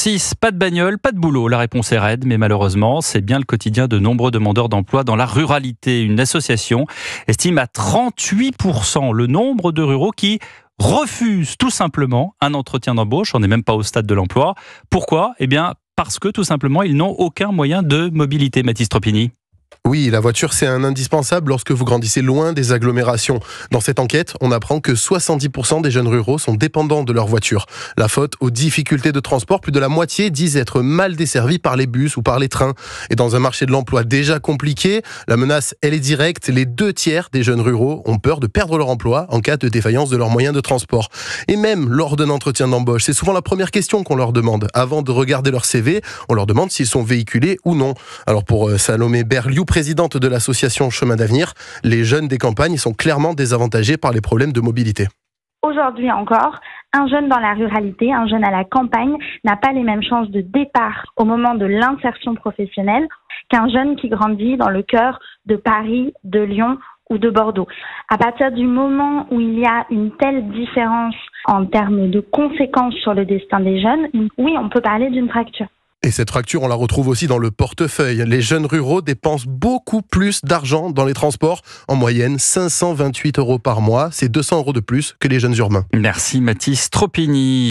36, pas de bagnole, pas de boulot. La réponse est raide, mais malheureusement, c'est bien le quotidien de nombreux demandeurs d'emploi dans la ruralité. Une association estime à 38% le nombre de ruraux qui refusent tout simplement un entretien d'embauche. On n'est même pas au stade de l'emploi. Pourquoi ? Eh bien, parce que tout simplement, ils n'ont aucun moyen de mobilité. Mathis Tropini. Oui, la voiture, c'est un indispensable lorsque vous grandissez loin des agglomérations. Dans cette enquête, on apprend que 70% des jeunes ruraux sont dépendants de leur voiture. La faute aux difficultés de transport, plus de la moitié disent être mal desservis par les bus ou par les trains. Et dans un marché de l'emploi déjà compliqué, la menace, elle est directe. Les 2/3 des jeunes ruraux ont peur de perdre leur emploi en cas de défaillance de leurs moyens de transport. Et même lors d'un entretien d'embauche, c'est souvent la première question qu'on leur demande. Avant de regarder leur CV, on leur demande s'ils sont véhiculés ou non. Alors pour Salomé Berliou, présidente de l'association Chemin d'avenir, les jeunes des campagnes sont clairement désavantagés par les problèmes de mobilité. Aujourd'hui encore, un jeune dans la ruralité, un jeune à la campagne n'a pas les mêmes chances de départ au moment de l'insertion professionnelle qu'un jeune qui grandit dans le cœur de Paris, de Lyon ou de Bordeaux. À partir du moment où il y a une telle différence en termes de conséquences sur le destin des jeunes, oui, on peut parler d'une fracture. Et cette fracture, on la retrouve aussi dans le portefeuille. Les jeunes ruraux dépensent beaucoup plus d'argent dans les transports. En moyenne, 528 € par mois. C'est 200 € de plus que les jeunes urbains. Merci Mathis Tropini.